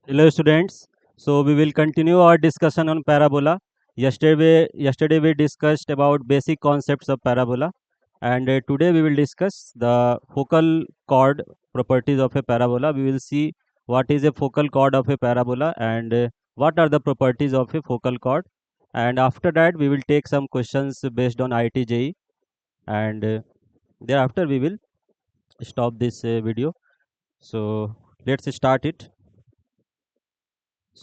Hello students. So we will continue our discussion on parabola. Yesterday we discussed about basic concepts of parabola, and today we will discuss the focal chord properties of a parabola. We will see what is a focal chord of a parabola and what are the properties of a focal chord. And after that we will take some questions based on IIT and thereafter we will stop this video. So let's start it.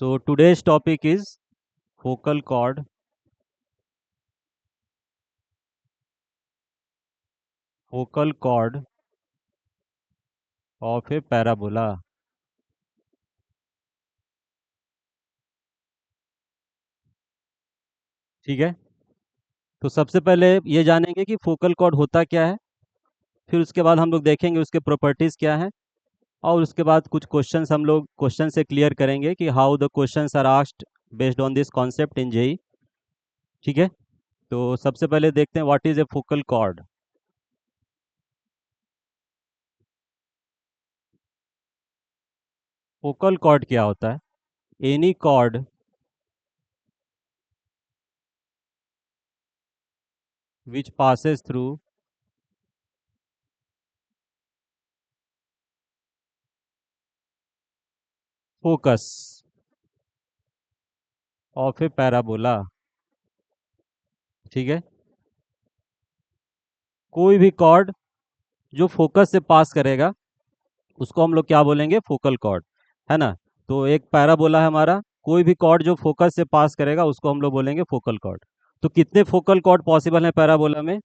So today's topic is focal chord focal chord of a parabola। ठीक है, तो सबसे पहले ये जानेंगे कि focal cord होता क्या है, फिर उसके बाद हम लोग देखेंगे उसके प्रॉपर्टीज क्या हैं, और उसके बाद कुछ क्वेश्चंस हम लोग क्वेश्चन से क्लियर करेंगे कि how the questions are asked based on this concept in JEE. ठीक है, तो सबसे पहले देखते हैं what is a focal chord. Focal chord क्या होता है? Any chord which passes through focus of a parabola. ठीक है, कोई भी कॉर्ड जो फोकस से पास करेगा उसको हम लोग क्या बोलेंगे? फोकल कॉर्ड, है ना। तो एक पैराबोला है हमारा, कोई भी कॉर्ड जो फोकस से पास करेगा उसको हम लोग बोलेंगे फोकल कॉर्ड। तो कितने फोकल कॉर्ड पॉसिबल है पैराबोला में?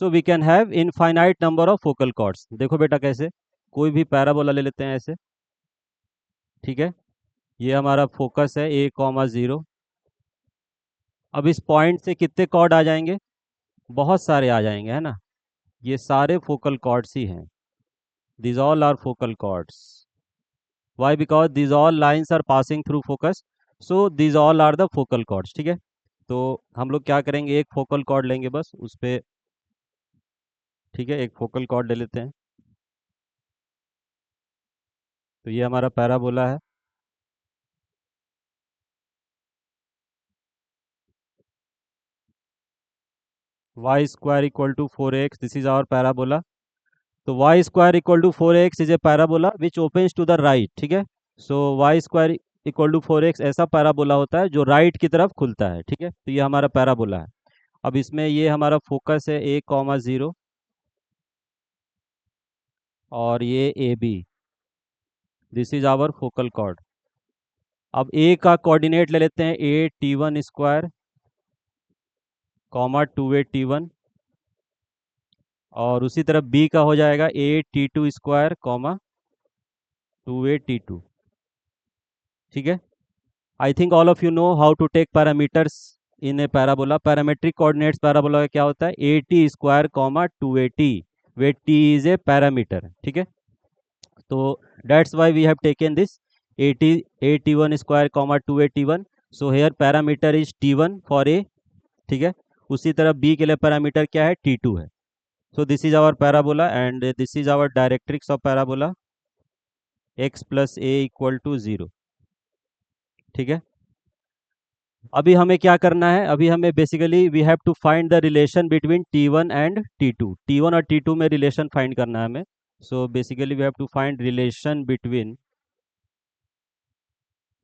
So we can have infinite number of focal chords. देखो बेटा कैसे, कोई भी पैराबोला ले लेते हैं ऐसे। ठीक है, ये हमारा फोकस है A, 0। अब इस पॉइंट से कितने कॉर्ड आ जाएंगे? बहुत सारे आ जाएंगे, है ना। ये सारे फोकल कॉर्ड्स ही हैं, these all are focal chords. Why? Because these all lines are passing through focus, so these all are the focal chords। ठीक है, तो हम लोग क्या करेंगे, एक फोकल कॉर्ड लेंगे बस उस पे। ठीक है, एक फोकल कॉर्ड ले लेते हैं। तो ये हमारा पैराबोला है। Y square equal to 4x, this is our parabola. तो Y square equal to 4x is a parabola which opens to the right. ठीक है, so Y square equal to 4x ऐसा पैराबोला होता है जो राइट की तरफ खुलता है। ठीक है, तो ये हमारा पैराबोला है। अब इसमें ये हमारा फोकस है A, 0 और ये AB, this is our focal chord. अब ए का कोऑर्डिनेट ले लेते हैं, A T1 square comma 2A T1, और उसी तरह बी का हो जाएगा A T2 square comma 2A T2। ठीक है, I think all of you know how to take parameters in a parabola. Parametric coordinates parabola का क्या होता है? A T square comma 2A T, where T is a parameter. ठीक है, तो that's why we have taken this A T1 square comma 2A T1। so here parameter is T1 for A। ठीक है, उसी तरह B के लिए parameter क्या है? T2 है। so this is our parabola and this is our directrix of parabola, x plus A equal to 0। ठीक है, अभी हमें क्या करना है? अभी हमें basically we have to find the relation between T1 and T2। T1 और T2 में रिलेशन फाइंड करना है हमें। So basically we have to find relation between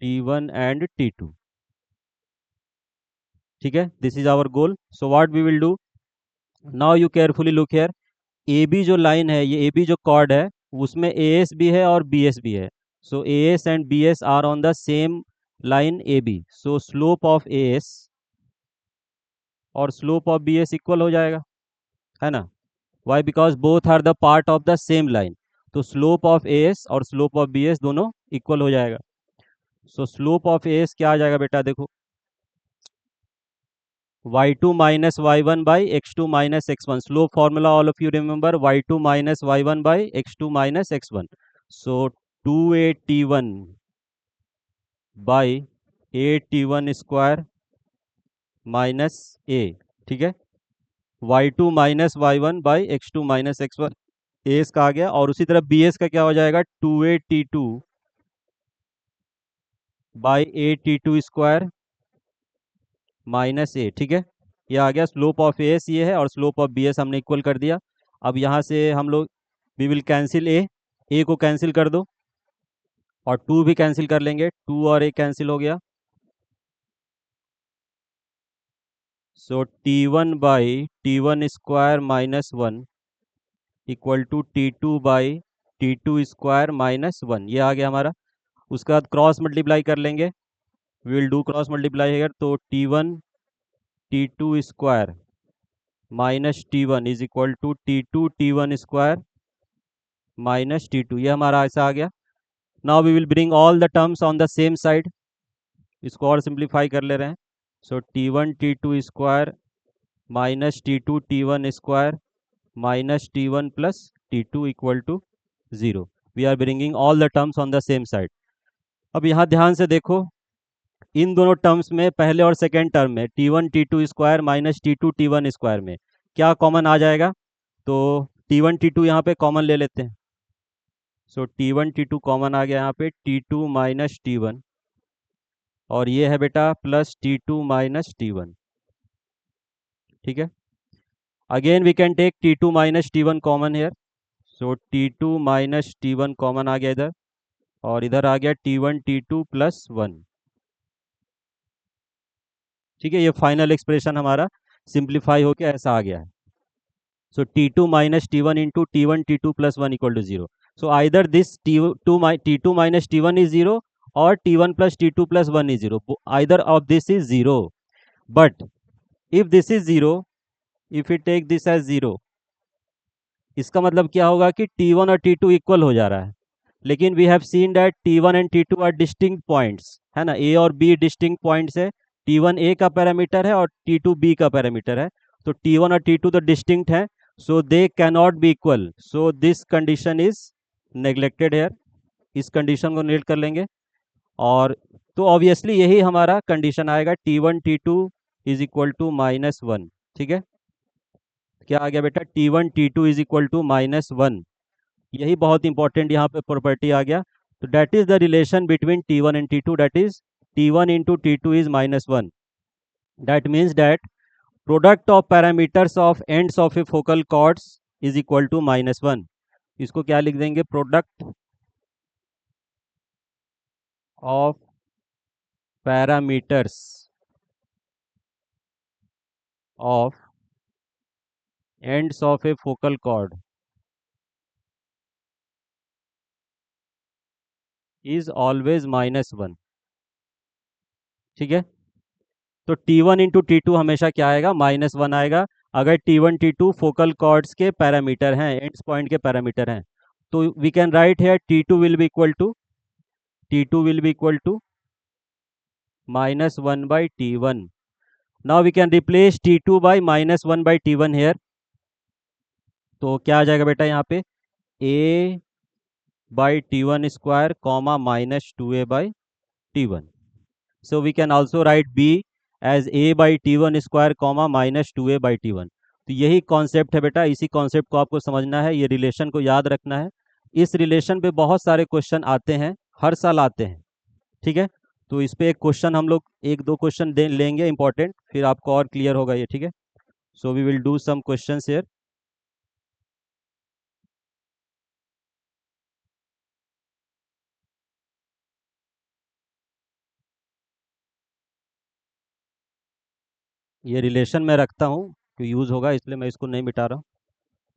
T1 and T2। ठीक है, this is our goal. So what we will do now, you carefully look here. A B जो line है, ये A B जो cord है, उसमें A S भी है और बी एस भी है। So A S and B S are on the same line A B, so slope of A S और slope of B S equal हो जाएगा, है ना। Why? Because both are the part of the same line. तो slope of A S और slope of B S दोनों equal हो जाएगा। So slope of A S क्या आ जाएगा बेटा? देखो, y2 minus y1 by x2 minus x1। slope formula all of you remember, y2 minus y1 by x2 minus x1। so 2A T1 by A T1 square minus a। ठीक है, y2 minus y1 by x2 minus x1 a इसका आ गया, और उसी तरह bs का क्या हो जाएगा? 2A T2 by A T two square minus A, ठीक है। ये आ गया, स्लोप ऑफ एस ये है और स्लोप ऑफ बी एस हमने इक्वल कर दिया। अब यहाँ से हम लोग वी विल कैंसिल ए को कैंसिल कर दो और टू भी कैंसिल कर लेंगे, टू और ए कैंसिल हो गया। So T one by T one square minus one equal to T two by T two square minus one, ये आ गया हमारा। उसके बाद क्रॉस मल्टीप्लाई कर लेंगे, विल डू क्रॉस मल्टीप्लाई है, तो T one T two square minus T one is equal to T two T one square minus T two, ये हमारा ऐसा आ गया। Now we will bring all the terms on the same side, इसको और simplify कर ले रहे हैं। So T one T two square minus T two one square minus T one plus T two equal to zero. We are bringing all the terms on the same side. अब यहाँ ध्यान से देखो, इन दोनों टर्म्स में पहले और second term में T one T two square minus T one square में क्या कॉमन आ जाएगा, तो टी टू यहाँ पे कॉमन ले लेते हैं। सो टी टू कॉमन आ गया यहाँ पे, T two minus T one, और ये है बेटा plus T two minus T one, ठीक है। Again we can take T two minus T one common here, so T two minus T one common आ गया इधर, और इधर आ गया टी टू प्लस वन, ठीक है। ये फाइनल एक्सप्रेशन हमारा सिंप्लीफाई होके ऐसा आ गया है। So T two minus T two plus one equal to zero. So either this T two minus T one is zero और T one plus T two plus one is zero, either of this is zero. But if this is zero, if you take this as zero, इसका मतलब क्या होगा कि T one और T two equal हो जा रहा है। लेकिन we have seen that T one and T two are distinct points, है ना, ए और बी डिस्टिंक्ट पॉइंट्स है। टी वन ए का पैरामीटर है और टी टू बी का पैरामीटर है, तो टी वन और टी टू तो डिस्टिंक्ट है, so they can not be equal, so this condition is neglected here. इस कंडीशन को नेग्लेक्ट कर लेंगे, और तो ऑब्वियसली यही हमारा कंडीशन आएगा, T two is equal to minus one, ठीक है। क्या आ गया बेटा, T two is equal to minus one, यही बहुत इंपॉर्टेंट यहाँ पे प्रॉपर्टी आ गया। तो that is the relation between T one and T two, that is T one into T two is minus one. That means that product of parameters of ends of a focal chords is equal to minus one. इसको क्या लिख देंगे, product of parameters of ends of a focal chord is always minus one, ठीक है। तो T one into T two हमेशा क्या आएगा, माइनस वन आएगा, अगर टी टू फोकल कॉर्ड्स के पैरामीटर हैं, एंड्स पॉइंट के पैरामीटर हैं। तो we can write here T two will be equal to minus one by T one. Now we can replace T two by minus one by T one here, तो क्या आ जाएगा बेटा यहाँ पे, ए by T one square comma minus two A by T one. So we can also write b as a by t1 square comma minus two A by T one. तो यही concept है बेटा, इसी कॉन्सेप्ट को आपको समझना है, ये रिलेशन को याद रखना है। इस रिलेशन पे बहुत सारे क्वेश्चन आते हैं, हर साल आते हैं, ठीक है। तो इस पे एक क्वेश्चन हम लोग एक दो क्वेश्चन लेंगे इंपॉर्टेंट, फिर आपको और क्लियर होगा ये, ठीक है। So we will do some question here. ये रिलेशन मैं रखता हूँ तो यूज होगा, इसलिए मैं इसको नहीं मिटा रहा हूँ,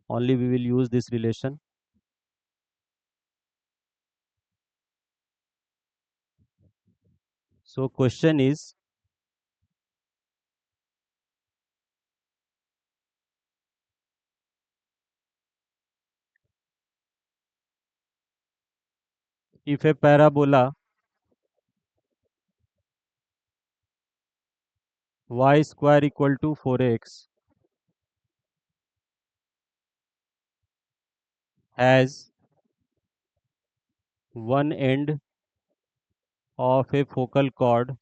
only we will use this relation. So question is, if a parabola y square equal to 4x has one end of a focal chord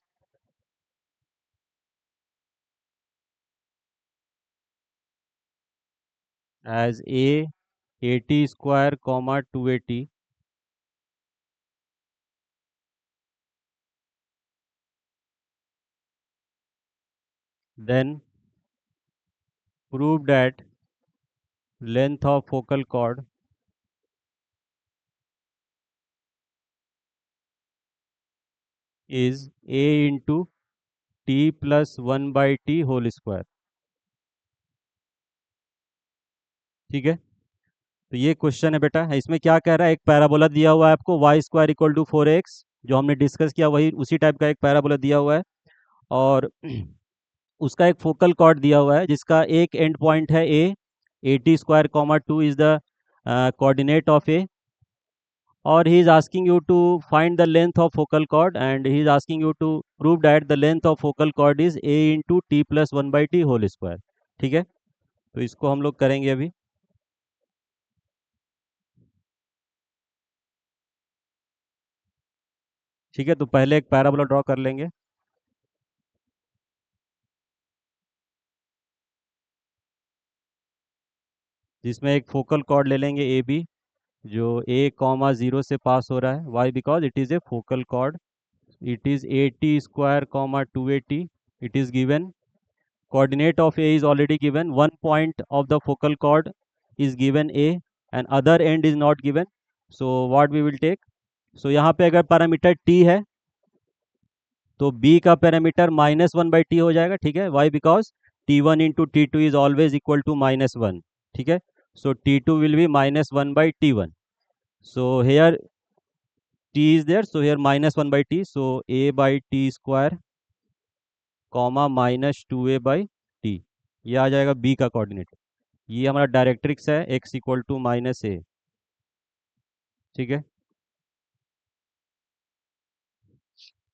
as a 80 square comma 280 then prove that length of focal chord is a into t plus 1 by t whole square. ठीक है, तो ये question है बेटा। इसमें क्या कह रहा है, एक पैराबोला दिया हुआ है आपको Y square equal to 4x, जो हमने डिस्कस किया वही उसी टाइप का एक पैराबोला दिया हुआ है, और उसका एक फोकल कॉर्ड दिया हुआ है जिसका एक एंड पॉइंट है ए T square comma two is the coordinate of A, or he is asking you to find the length of focal chord, and he is asking you to prove that the length of focal chord is a into t plus 1 by t whole square. ठीक है, तो इसको हम लोग करेंगे अभी। ठीक है, तो पहले एक पैराबोला ड्रॉ कर लेंगे, जिसमें एक फोकल कॉर्ड ले लेंगे ए बी, जो ए कॉमा जीरो से पास हो रहा है। Why because it is a focal cord, it is a T square comma two A T, it is given. Coordinate of A is already given. One point of the focal chord is given A and other end is not given. So what we will take? So यहाँ पे अगर parameter T है तो B का parameter -1/T हो जाएगा। ठीक है, Why? Because T1 into T2 is always equal to -1। ठीक है, so T2 will be -1/T1। So here T is there, so here -1/T, so A by T square comma -2A/T, ये आ जाएगा B का coordinate. ये हमारा directrix है x equal to -a। ठीक है,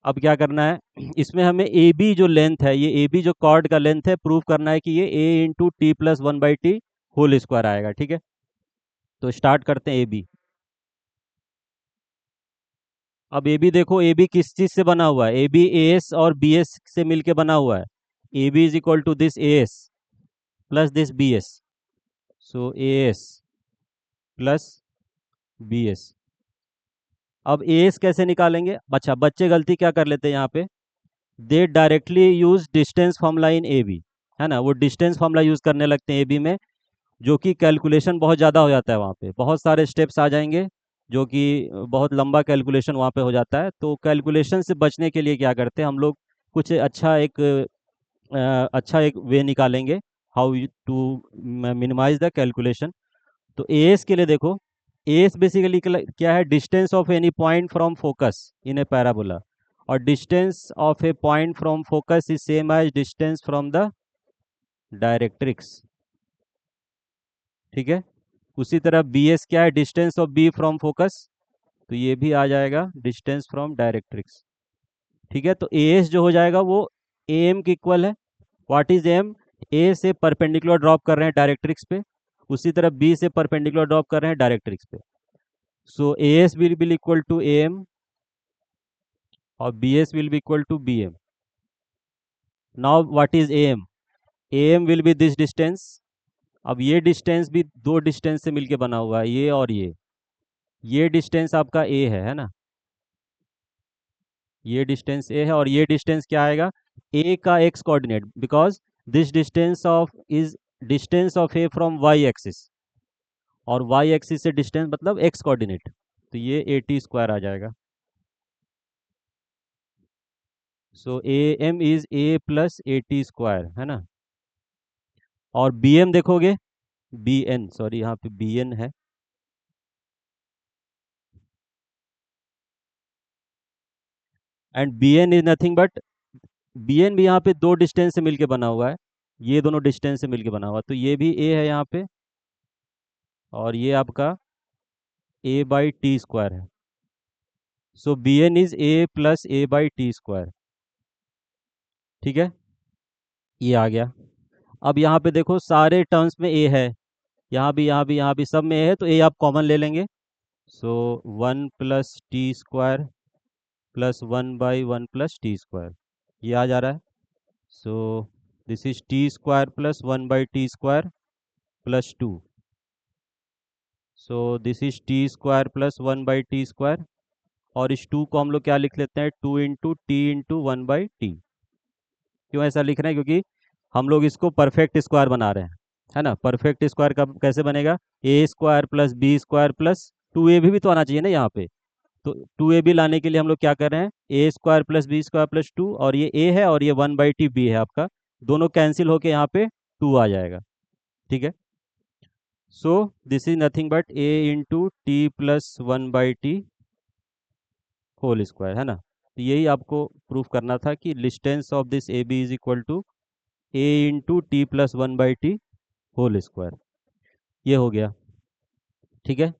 अब क्या करना है, इसमें हमें ए बी जो लेंथ है, ये ए बी जो कॉर्ड का लेंथ है, प्रूव करना है कि ये a into T plus 1/t whole square आएगा। ठीक है, तो स्टार्ट करते हैं ए बी। अब ए बी देखो, ए बी किस चीज से बना हुआ है, ए बी ए एस और बी एस से मिलके बना हुआ है। A B is equal to this A S plus this B S, so A S plus B S. अब ए एस कैसे निकालेंगे? अच्छा, बच्चे गलती क्या कर लेते हैं यहाँ पे, they directly use distance formula in A B, है ना, वो डिस्टेंस फॉर्मूला यूज करने लगते हैं ए बी में, जो कि कैलकुलेशन बहुत ज़्यादा हो जाता है, वहाँ पे बहुत सारे स्टेप्स आ जाएंगे, जो कि बहुत लंबा कैलकुलेशन वहाँ पे हो जाता है। तो कैलकुलेशन से बचने के लिए क्या करते हैं हम लोग, कुछ अच्छा एक वे निकालेंगे, how to minimize the calculation. तो ए एस के लिए देखो, ए एस बेसिकली क्या है, distance of any point from focus in a parabola, और distance of a point from focus is same as distance from the directrix. ठीक है, उसी तरह बी एस क्या है, distance of B from focus, तो ये भी आ जाएगा डिस्टेंस फ्रॉम डायरेक्ट्रिक्स। ठीक है, तो ए एस जो हो जाएगा वो ए एम के इक्वल है। What is M? ए से परपेंडिकुलर ड्रॉप कर रहे हैं डायरेक्ट्रिक्स पे, उसी तरह बी से परपेंडिकुलर ड्रॉप कर रहे हैं डायरेक्ट्रिक्स पे, so A S will be equal to A M और B S will be equal to B M. Now what is A M? A M will be this distance. अब ये distance भी दो distance से मिलके बना हुआ है, ये और ये डिस्टेंस आपका ए है ना, ये डिस्टेंस ए है, और ये डिस्टेंस क्या आएगा, ए का X coordinate, because this distance of is distance of A from Y axis, और वाई एक्सिस से डिस्टेंस मतलब एक्स कोऑर्डिनेट, तो ये ए टी स्क्वायर आ जाएगा। So A M is A plus A T square, है ना। और बी एम देखोगे, बी एन, सॉरी यहाँ पे बी एन है, and B N is nothing but, B N भी यहाँ पे दो डिस्टेंस से मिलके बना हुआ है, ये दोनों डिस्टेंस से मिलके बना हुआ है, तो ये भी ए है यहाँ पे, और ये आपका ए बाई टी स्क्वायर है। So B N is A plus A by T square. ठीक है, ये आ गया। अब यहाँ पे देखो सारे टर्म्स में ए है, यहाँ भी यहाँ भी यहाँ भी सब में ए है, तो ए आप कॉमन ले लेंगे, सो 1 plus T square plus 1/1 plus T square, ये आ जा रहा है। So this is T square plus 1/t square plus 2, so this is T square plus 1/t square, और इस 2 को हम लोग क्या लिख लेते हैं, 2 इंटू टी इंटू 1/t। क्यों ऐसा लिख रहे हैं? क्योंकि हम लोग इसको परफेक्ट स्क्वायर बना रहे हैं, है ना। परफेक्ट स्क्वायर कब कैसे बनेगा? A square plus B square plus two A भी तो आना चाहिए ना यहाँ पे। तो टू ए बी लाने के लिए हम लोग क्या कर रहे हैं? A square plus B square plus two, और ये ए है और ये 1/t बी है आपका, दोनों कैंसिल होके यहाँ पे टू आ जाएगा। ठीक है, so this is nothing but A into T plus 1/t whole square, है ना। तो यही आपको प्रूफ करना था कि distance of this A B is equal to A into T plus 1/t whole square. ये हो गया, ठीक है।